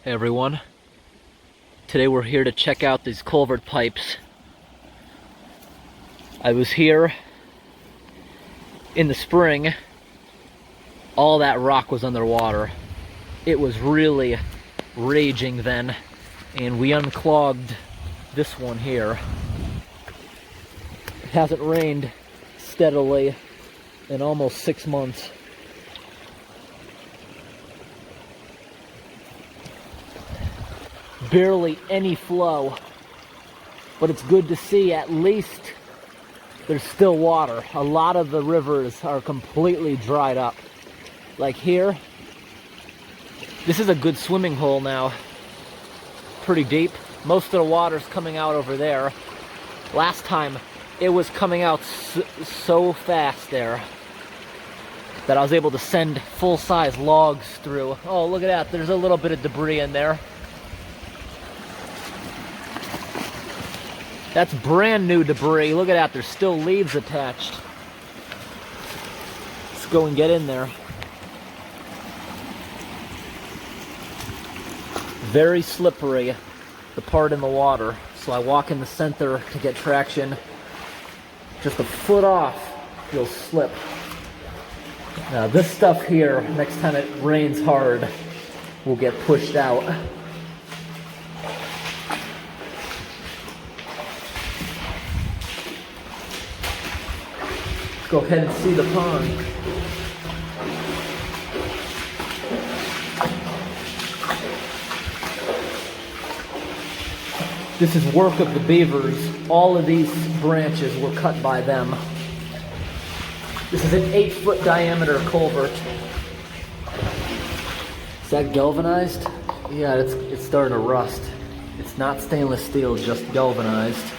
Hey everyone, today we're here to check out these culvert pipes. I was here in the spring, all that rock was underwater. It was really raging then, and we unclogged this one here. It hasn't rained steadily in almost 6 months. Barely any flow, but it's good to see at least there's still water. A lot of the rivers are completely dried up. Like here, this is a good swimming hole now. Pretty deep. Most of the water's coming out over there. Last time, it was coming out so fast there that I was able to send full-size logs through. Oh, look at that. There's a little bit of debris in there. That's brand new debris. Look at that, there's still leaves attached. Let's go and get in there. Very slippery, the part in the water. So I walk in the center to get traction. Just a foot off, you'll slip. Now this stuff here, next time it rains hard, will get pushed out. Go ahead and see the pond. This is work of the Beavers. All of these branches were cut by them. This is an 8-foot diameter culvert. Is that galvanized? Yeah, it's starting to rust. It's not stainless steel, just galvanized.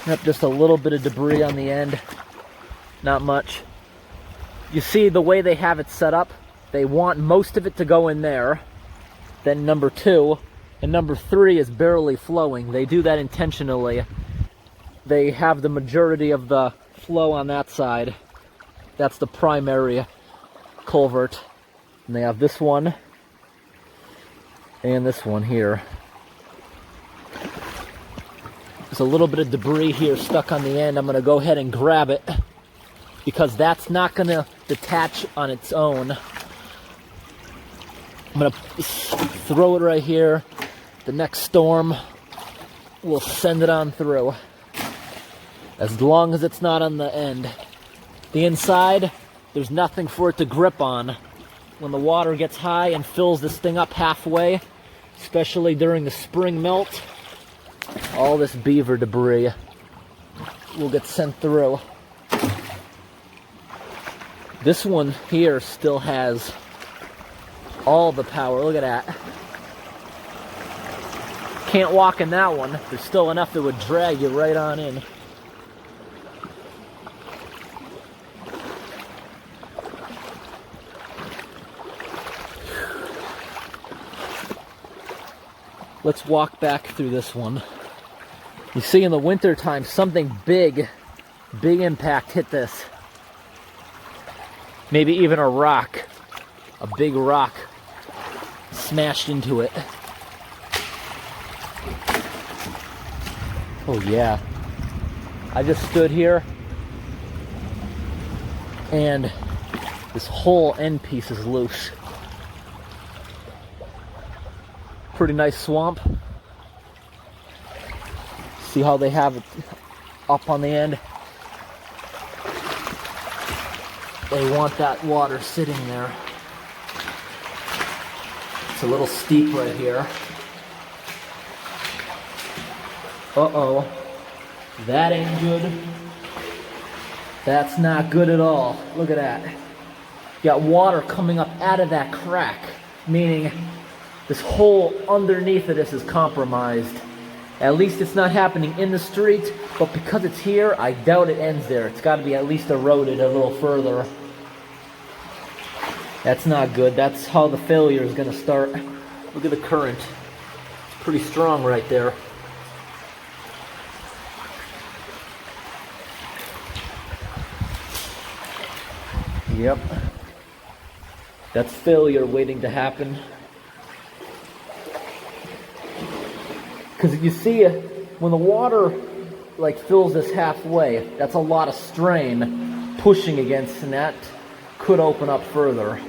Yep, just a little bit of debris on the end, not much. You see the way they have it set up, they want most of it to go in there, then number 2, and number 3 is barely flowing. They do that intentionally. They have the majority of the flow on that side. That's the primary culvert. And they have this one, and this one here. There's a little bit of debris here stuck on the end. I'm going to go ahead and grab it because that's not going to detach on its own. I'm going to throw it right here. The next storm will send it on through. As long as it's not on the end. The inside, there's nothing for it to grip on. When the water gets high and fills this thing up halfway, especially during the spring melt, all this beaver debris will get sent through. This one here still has all the power. Look at that. Can't walk in that one. There's still enough that would drag you right on in. Let's walk back through this one. You see in the winter time, something big impact hit this. Maybe even a rock, a big rock smashed into it. Oh yeah. I just stood here and this whole end piece is loose. Pretty nice swamp. See how they have it up on the end? They want that water sitting there. It's a little steep right here. Uh-oh. That ain't good. That's not good at all. Look at that. You got water coming up out of that crack, meaning this hole underneath of this is compromised. At least it's not happening in the street, but because it's here, I doubt it ends there. It's got to be at least eroded a little further. That's not good. That's how the failure is going to start. Look at the current. It's pretty strong right there. Yep. That's failure waiting to happen. Because you see, when the water like fills this halfway, that's a lot of strain pushing against, and that could open up further.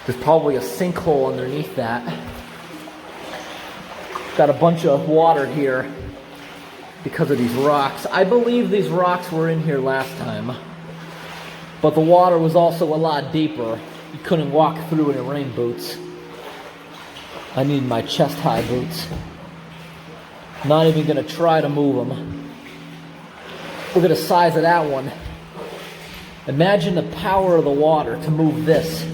There's probably a sinkhole underneath that. Got a bunch of water here because of these rocks. I believe these rocks were in here last time, but the water was also a lot deeper. You couldn't walk through it in rain boots. I need my chest-high boots. Not even gonna try to move them. Look at the size of that one. Imagine the power of the water to move this.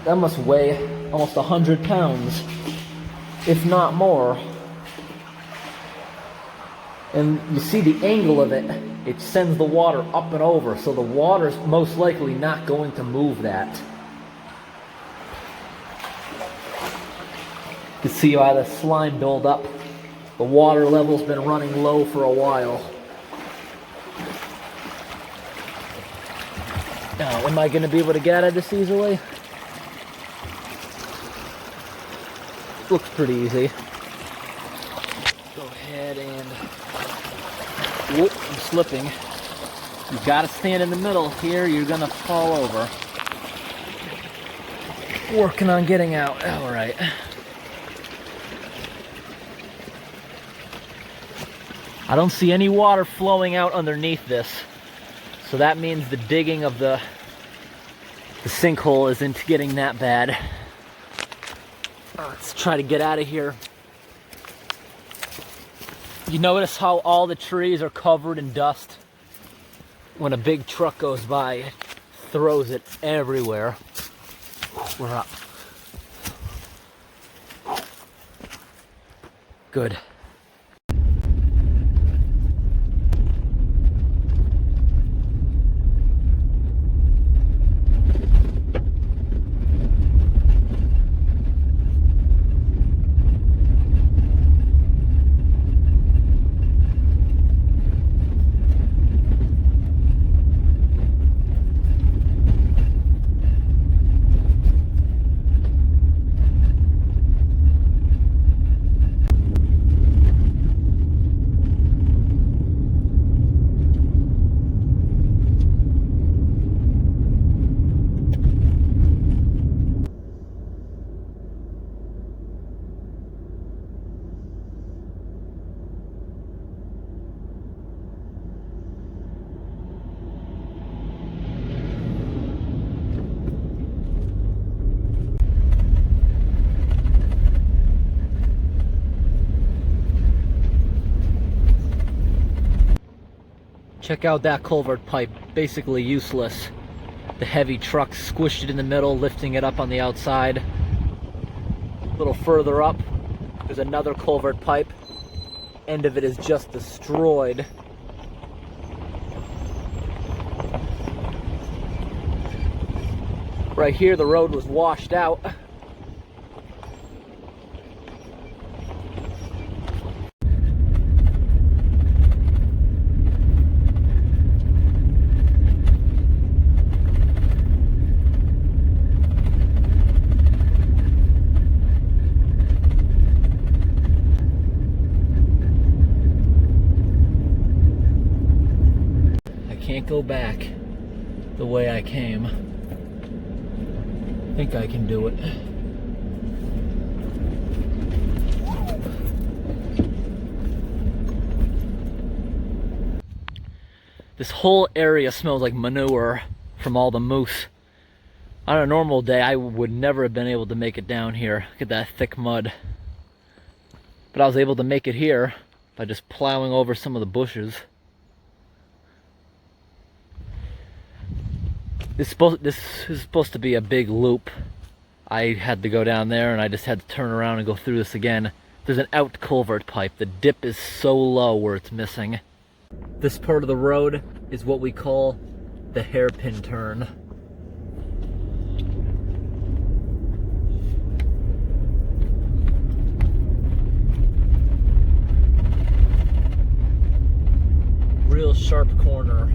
That must weigh almost 100 pounds, if not more. And you see the angle of it, it sends the water up and over, so the water's most likely not going to move that. You can see how the slime build up. The water level's been running low for a while. Now, am I going to be able to get out of this easily? Looks pretty easy. Go ahead and... Whoop, I'm slipping. You've got to stand in the middle here, you're going to fall over. Working on getting out. All right. I don't see any water flowing out underneath this, so that means the digging of the sinkhole isn't getting that bad. Let's try to get out of here. You notice how all the trees are covered in dust? When a big truck goes by, it throws it everywhere. We're up. Good. Check out that culvert pipe, basically useless. The heavy truck squished it in the middle, lifting it up on the outside. A little further up, there's another culvert pipe. End of it is just destroyed. Right here, the road was washed out. Can't go back the way I came. I think I can do it. This whole area smells like manure from all the moose. On a normal day, I would never have been able to make it down here. Look at that thick mud. But I was able to make it here by just plowing over some of the bushes. This is supposed to be a big loop. I had to go down there and I just had to turn around and go through this again. There's an out culvert pipe. The dip is so low where it's missing. This part of the road is what we call the hairpin turn. Real sharp corner.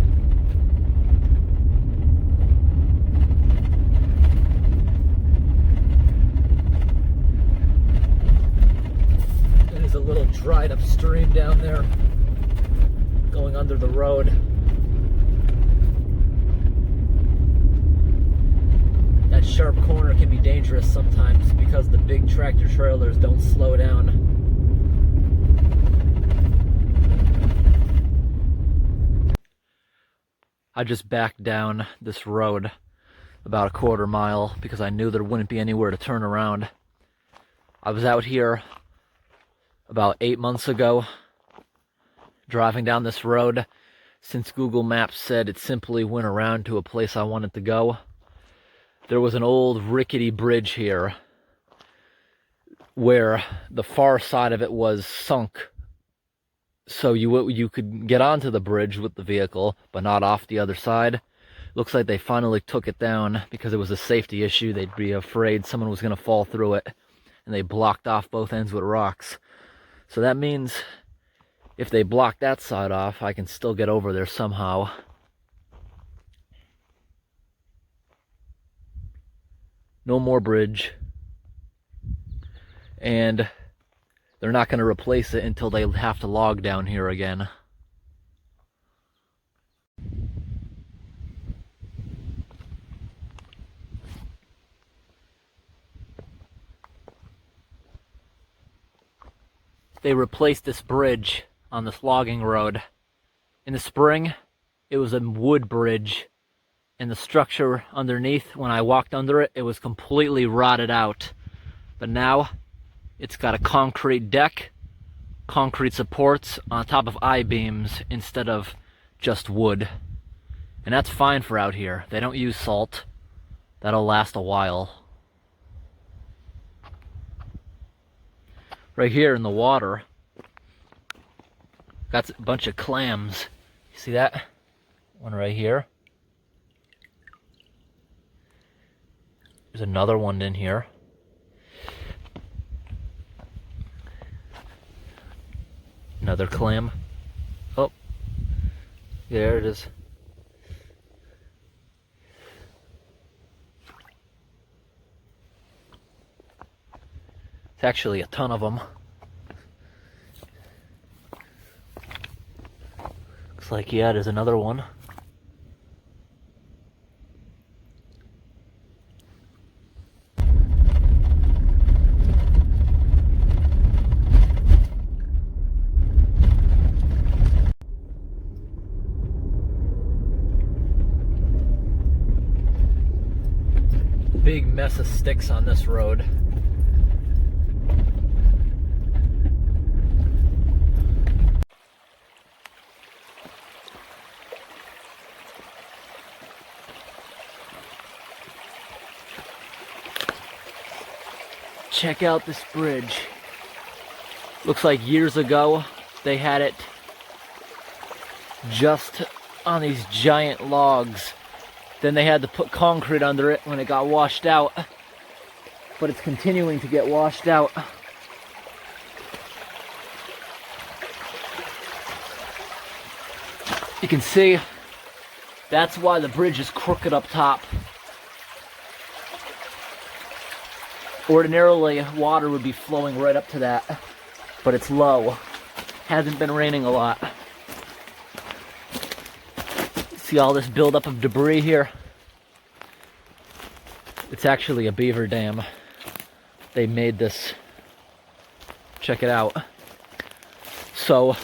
a dried up stream down there going under the road. That sharp corner can be dangerous sometimes because the big tractor trailers don't slow down. I just backed down this road about a quarter mile because I knew there wouldn't be anywhere to turn around. I was out here about 8 months ago, driving down this road. Since Google Maps said it simply went around to a place I wanted to go, there was an old rickety bridge here where the far side of it was sunk. So you could get onto the bridge with the vehicle, but not off the other side. Looks like they finally took it down because it was a safety issue. They'd be afraid someone was going to fall through it, and they blocked off both ends with rocks. So that means if they block that side off, I can still get over there somehow. No more bridge. And they're not going to replace it until they have to log down here again. They replaced this bridge on this logging road. In the spring, it was a wood bridge, and the structure underneath, when I walked under it, it was completely rotted out. But now, it's got a concrete deck, concrete supports on top of I-beams instead of just wood. And that's fine for out here. They don't use salt. That'll last a while. Right here in the water, got a bunch of clams. You see that? One right here. There's another one in here. Another clam. Oh, there it is. It's actually a ton of them. Looks like, yeah, there's another one. Big mess of sticks on this road. Check out this bridge. Looks like years ago they had it just on these giant logs. Then they had to put concrete under it when it got washed out. But it's continuing to get washed out. You can see that's why the bridge is crooked up top. Ordinarily, water would be flowing right up to that, but it's low. Hasn't been raining a lot. See all this buildup of debris here? It's actually a beaver dam. They made this. Check it out. So,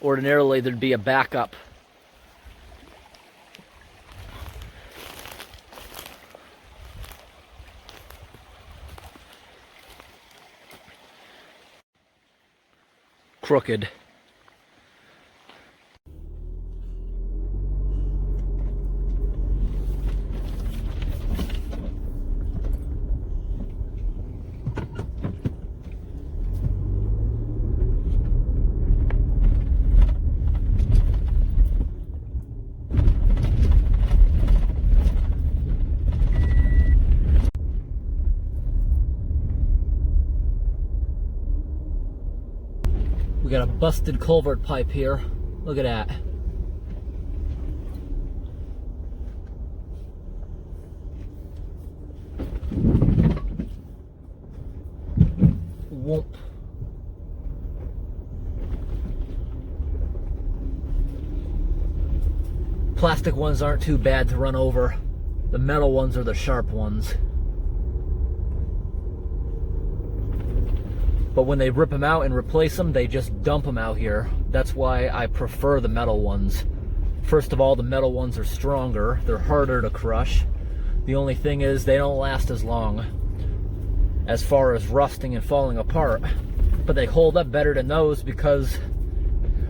ordinarily there'd be a backup. Crooked. We got a busted culvert pipe here. Look at that. Whoop. Plastic ones aren't too bad to run over. The metal ones are the sharp ones. But when they rip them out and replace them, they just dump them out here. That's why I prefer the metal ones. First of all, the metal ones are stronger. They're harder to crush. The only thing is they don't last as long as far as rusting and falling apart. But they hold up better than those because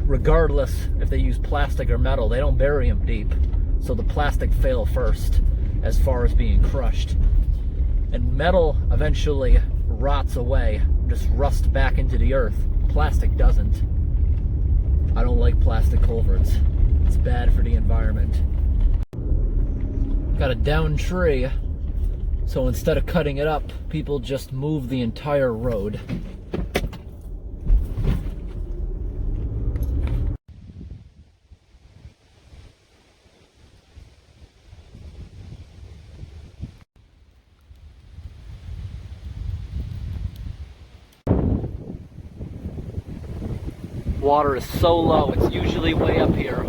regardless if they use plastic or metal, they don't bury them deep. So the plastic fail first as far as being crushed. And metal eventually rots away, just rusts back into the earth. Plastic doesn't. I don't like plastic culverts. It's bad for the environment. Got a downed tree, so instead of cutting it up, people just move the entire road. Water is so low, it's usually way up here.